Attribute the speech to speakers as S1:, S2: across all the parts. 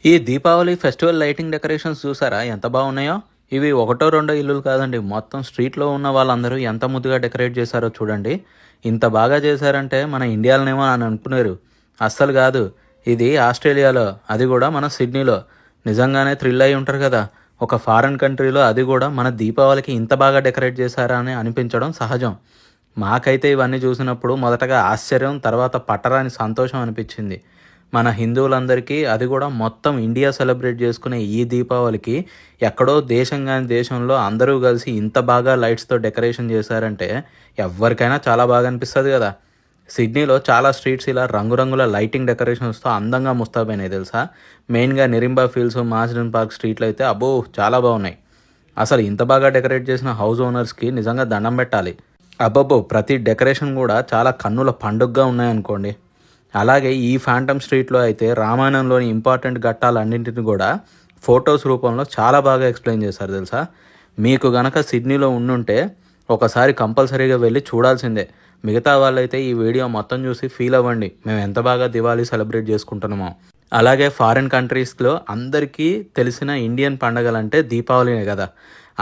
S1: ఈ Deepavali festival lighting decorations చూసారా ఎంత బాగున్నాయో. ఇవి ఒకటో రెండో ఇల్లులు కాదండి, మొత్తం స్ట్రీట్లో ఉన్న వాళ్ళందరూ ఎంత ముద్దుగా డెకరేట్ చేశారో చూడండి. ఇంత బాగా చేశారంటే మన ఇండియాలోనేమో అని అనుకున్నారు. అస్సలు కాదు, ఇది ఆస్ట్రేలియాలో, అది కూడా మన సిడ్నీలో. నిజంగానే థ్రిల్ అయి ఉంటారు కదా, ఒక ఫారెన్ కంట్రీలో, అది కూడా మన దీపావళికి ఇంత బాగా డెకరేట్ చేశారా అని అనిపించడం సహజం. మాకైతే ఇవన్నీ చూసినప్పుడు మొదటగా ఆశ్చర్యం, తర్వాత పట్టరాని సంతోషం అనిపించింది. మన హిందువులందరికీ, అది కూడా మొత్తం ఇండియా సెలబ్రేట్ చేసుకునే ఈ దీపావళికి ఎక్కడో దేశం కాని దేశంలో అందరూ కలిసి ఇంత బాగా లైట్స్తో డెకరేషన్ చేశారంటే ఎవరికైనా చాలా బాగా అనిపిస్తుంది కదా. సిడ్నీలో చాలా స్ట్రీట్స్ ఇలా రంగురంగుల లైటింగ్ డెకరేషన్స్తో అందంగా ముస్తాబైనాయి తెలుసా. మెయిన్గా నిరింబా ఫీల్డ్స్, మాస్డన్ పార్క్ స్ట్రీట్లు అయితే అబ్బో చాలా బాగున్నాయి. అసలు ఇంత బాగా డెకరేట్ చేసిన హౌస్ ఓనర్స్కి నిజంగా దండం పెట్టాలి. అబ్బబ్బో, ప్రతి డెకరేషన్ కూడా చాలా కన్నుల పండుగగా ఉన్నాయనుకోండి. అలాగే ఈ ఫ్యాంటమ్ స్ట్రీట్లో అయితే రామాయణంలోని ఇంపార్టెంట్ ఘట్టాలన్నింటిని కూడా ఫొటోస్ రూపంలో చాలా బాగా ఎక్స్ప్లెయిన్ చేశారు తెలుసా. మీకు గనక సిడ్నీలో ఉండుంటే ఒకసారి కంపల్సరీగా వెళ్ళి చూడాల్సిందే. మిగతా వాళ్ళైతే ఈ వీడియో మొత్తం చూసి ఫీల్ అవ్వండి మేము ఎంత బాగా దివాళీ సెలబ్రేట్ చేసుకుంటున్నామో. అలాగే ఫారిన్ కంట్రీస్లో అందరికీ తెలిసిన ఇండియన్ పండగలంటే దీపావళినే కదా,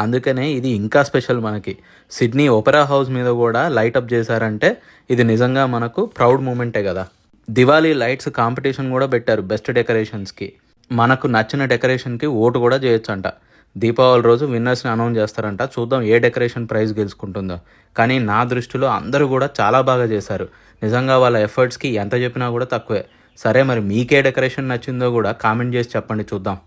S1: అందుకనే ఇది ఇంకా స్పెషల్ మనకి. సిడ్నీ ఒపెరా హౌస్ మీద కూడా లైటప్ చేశారంటే ఇది నిజంగా మనకు ప్రౌడ్ మూమెంటే కదా. దివాళీ లైట్స్ కాంపిటీషన్ కూడా పెట్టారు బెస్ట్ డెకరేషన్స్కి. మనకు నచ్చిన డెకరేషన్కి ఓటు కూడా చేయొచ్చంట. దీపావళి రోజు విన్నర్స్ని అనౌన్స్ చేస్తారంట. చూద్దాం ఏ డెకరేషన్ ప్రైజ్ గెలుచుకుంటుందో. కానీ నా దృష్టిలో అందరూ కూడా చాలా బాగా చేశారు. నిజంగా వాళ్ళ ఎఫర్ట్స్కి ఎంత చెప్పినా కూడా తక్కువే. సరే, మరి మీకే డెకరేషన్ నచ్చిందో కూడా కామెంట్ చేసి చెప్పండి, చూద్దాం.